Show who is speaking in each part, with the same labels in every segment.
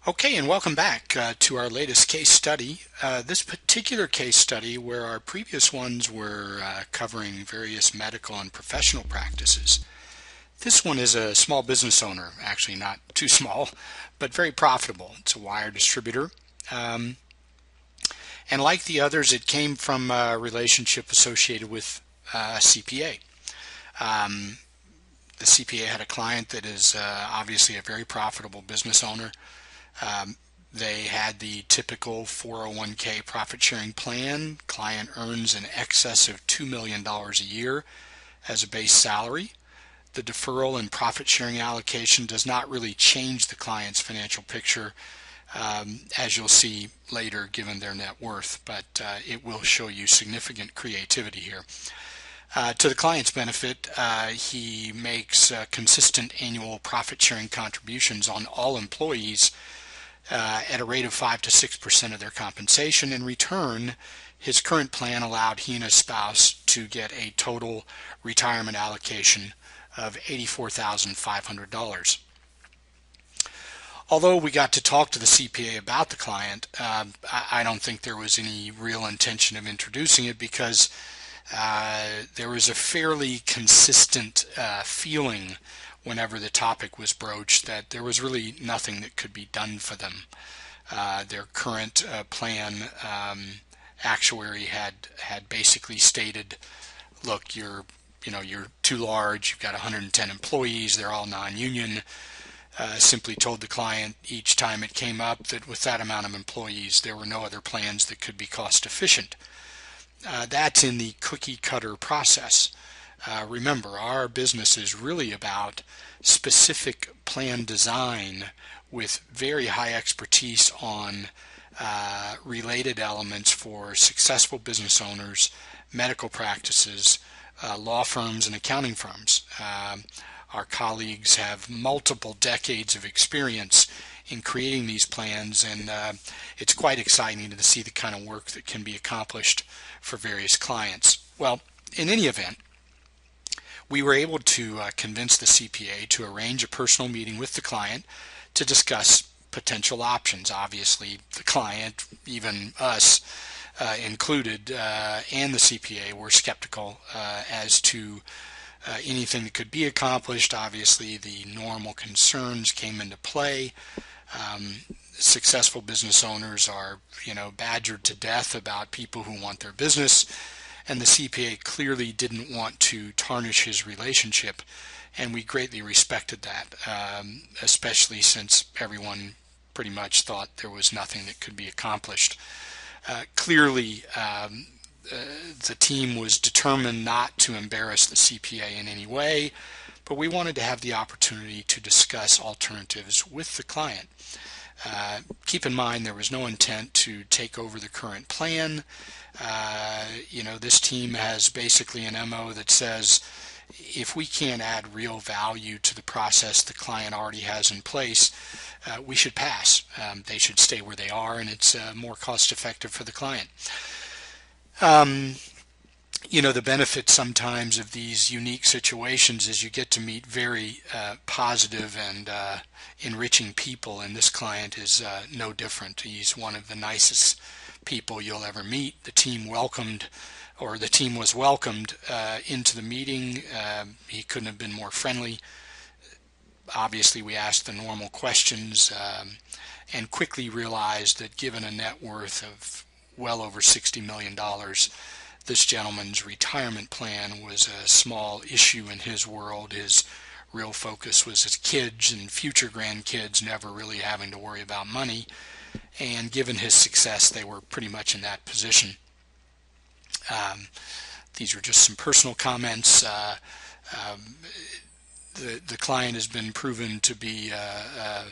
Speaker 1: Okay, and welcome back to our latest case study. This particular case study, where our previous ones were covering various medical and professional practices, this one is a small business owner, actually not too small, but very profitable. It's a wire distributor. Um, and like the others, it came from a relationship associated with a CPA. Um, the CPA had a client that is obviously a very profitable business owner. Um, they had the typical 401k profit sharing plan. Client earns in excess of $2 million a year as a base salary. The deferral and profit sharing allocation does not really change the client's financial picture, as you'll see later given their net worth, but it will show you significant creativity here. To the client's benefit, he makes consistent annual profit sharing contributions on all employees at a rate of 5 to 6% of their compensation. In return, his current plan allowed he and his spouse to get a total retirement allocation of $84,500. Although we got to talk to the CPA about the client, I don't think there was any real intention of introducing it because there was a fairly consistent feeling whenever the topic was broached that there was really nothing that could be done for them. Their current plan actuary had basically stated, look, you're too large, you've got 110 employees, they're all non-union. Simply told the client each time it came up that with that amount of employees there were no other plans that could be cost efficient. That's in the cookie cutter process. Remember, our business is really about specific plan design with very high expertise on related elements for successful business owners, medical practices, law firms, and accounting firms. Our colleagues have multiple decades of experience in creating these plans, and it's quite exciting to see the kind of work that can be accomplished for various clients. Well, in any event, we were able to convince the CPA to arrange a personal meeting with the client to discuss potential options. Obviously, the client, even us included, and the CPA were skeptical as to anything that could be accomplished. Obviously, the normal concerns came into play. Successful business owners are, badgered to death about people who want their business, and the CPA clearly didn't want to tarnish his relationship, and we greatly respected that, especially since everyone pretty much thought there was nothing that could be accomplished. Clearly, the team was determined not to embarrass the CPA in any way, but we wanted to have the opportunity to discuss alternatives with the client. Keep in mind there was no intent to take over the current plan. This team has basically an MO that says if we can't add real value to the process the client already has in place, we should pass. They should stay where they are, and it's more cost effective for the client. The benefit sometimes of these unique situations is you get to meet very positive and enriching people, and this client is no different. He's one of the nicest people you'll ever meet. The team was welcomed into the meeting. He couldn't have been more friendly. Obviously, we asked the normal questions and quickly realized that given a net worth of well over $60 million, this gentleman's retirement plan was a small issue in his world. His real focus was his kids and future grandkids, never really having to worry about money. And given his success, they were pretty much in that position. These are just some personal comments. The client has been proven to be a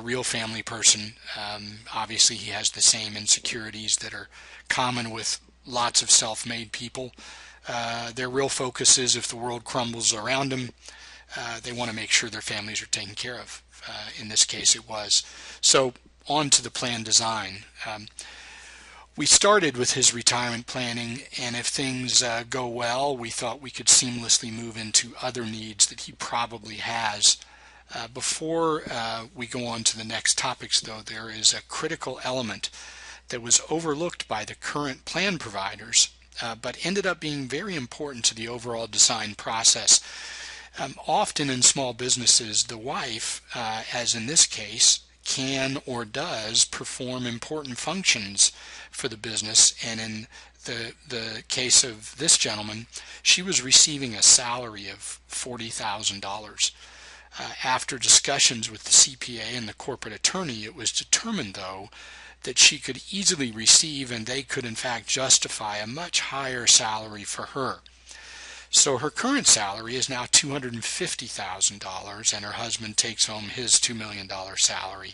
Speaker 1: real family person. Obviously, he has the same insecurities that are common with lots of self-made people. Their real focus is if the world crumbles around them, they want to make sure their families are taken care of. In this case, it was. So on to the plan design. We started with his retirement planning, and if things go well, we thought we could seamlessly move into other needs that he probably has Before we go on to the next topics, though, there is a critical element that was overlooked by the current plan providers, but ended up being very important to the overall design process. Often in small businesses, the wife, as in this case, can or does perform important functions for the business, and in the case of this gentleman, she was receiving a salary of $40,000. After discussions with the CPA and the corporate attorney, it was determined, though, that she could easily receive and they could in fact justify a much higher salary for her. So her current salary is now $250,000 and her husband takes home his $2 million salary.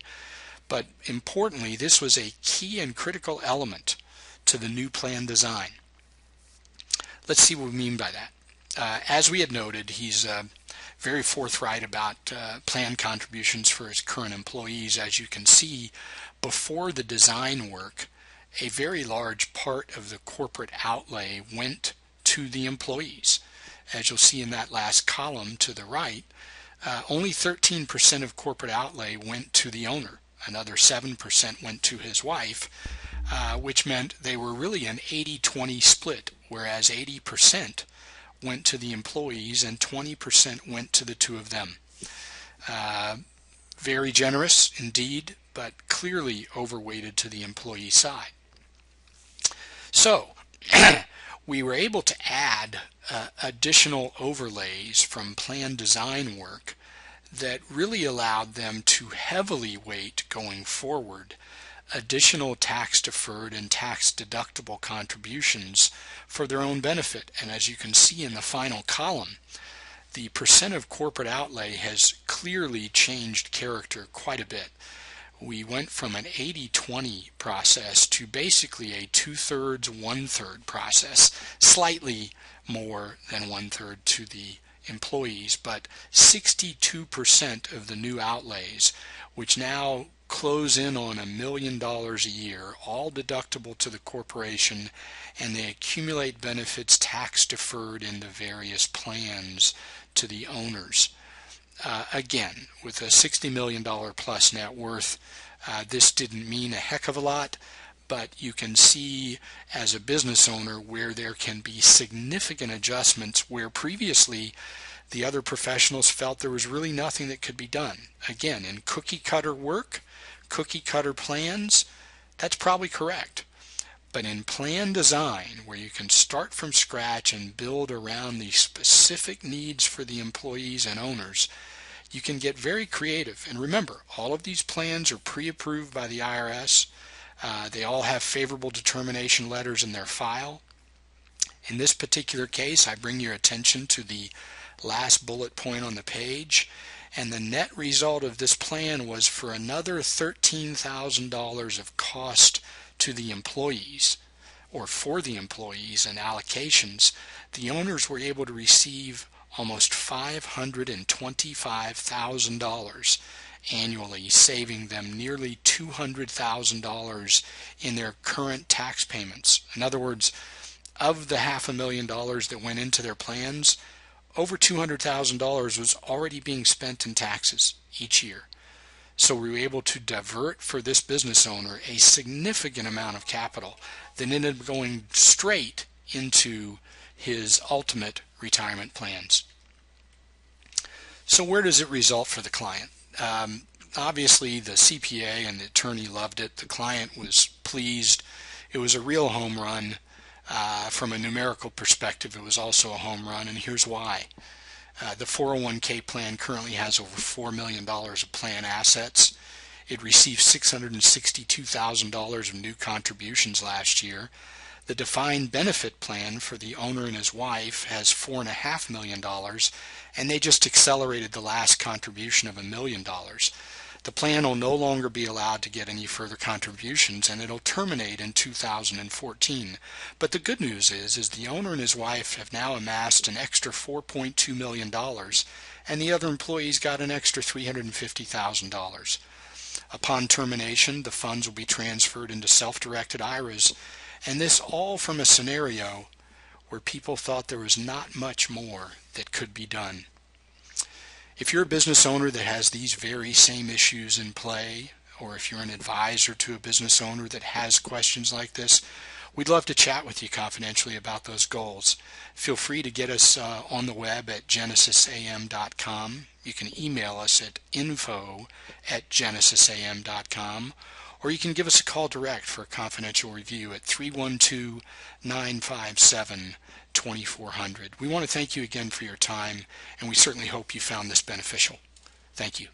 Speaker 1: But importantly, this was a key and critical element to the new plan design. Let's see what we mean by that. As we had noted, he's very forthright about plan contributions for his current employees. As you can see, before the design work, a very large part of the corporate outlay went to the employees. As you'll see in that last column to the right, only 13% of corporate outlay went to the owner. Another 7% went to his wife, which meant they were really an 80-20 split, whereas 80% went to the employees and 20% went to the two of them. Very generous indeed, but clearly overweighted to the employee side. So we were able to add additional overlays from plan design work that really allowed them to heavily weight going forward additional tax deferred and tax deductible contributions for their own benefit. And as you can see in the final column, the percent of corporate outlay has clearly changed character quite a bit. We went from an 80-20 process to basically a 2/3, 1/3 process, slightly more than 1/3 to the employees, but 62% of the new outlays, which now close in on $1 million a year, all deductible to the corporation, and they accumulate benefits tax deferred in the various plans to the owners. Again, with a $60 million plus net worth, this didn't mean a heck of a lot, but you can see as a business owner where there can be significant adjustments where previously the other professionals felt there was really nothing that could be done. Again, in cookie cutter work, cookie cutter plans, that's probably correct. But in plan design, where you can start from scratch and build around the specific needs for the employees and owners, you can get very creative. And remember, all of these plans are pre-approved by the IRS. They all have favorable determination letters in their file. In this particular case, I bring your attention to the last bullet point on the page, and the net result of this plan was for another $13,000 of cost to the employees, or for the employees and allocations. The owners were able to receive almost $525,000 annually, saving them nearly $200,000 in their current tax payments. In other words, of the $500,000 that went into their plans, over $200,000 was already being spent in taxes each year. So we were able to divert for this business owner a significant amount of capital that ended up going straight into his ultimate retirement plans. So where does it result for the client? Obviously the CPA and the attorney loved it. The client was pleased. It was a real home run. From a numerical perspective, it was also a home run, and here's why. The 401k plan currently has over $4 million of plan assets. It received $662,000 of new contributions last year. The defined benefit plan for the owner and his wife has $4.5 million, and they just accelerated the last contribution of $1 million. The plan will no longer be allowed to get any further contributions, and it'll terminate in 2014. But the good news is the owner and his wife have now amassed an extra $4.2 million, and the other employees got an extra $350,000. Upon termination, the funds will be transferred into self-directed IRAs, and this all from a scenario where people thought there was not much more that could be done. If you're a business owner that has these very same issues in play, or if you're an advisor to a business owner that has questions like this, we'd love to chat with you confidentially about those goals. Feel free to get us on the web at genesisam.com. You can email us at info@genesisam.com, or you can give us a call direct for a confidential review at 312-957-2400. We want to thank you again for your time, and we certainly hope you found this beneficial. Thank you.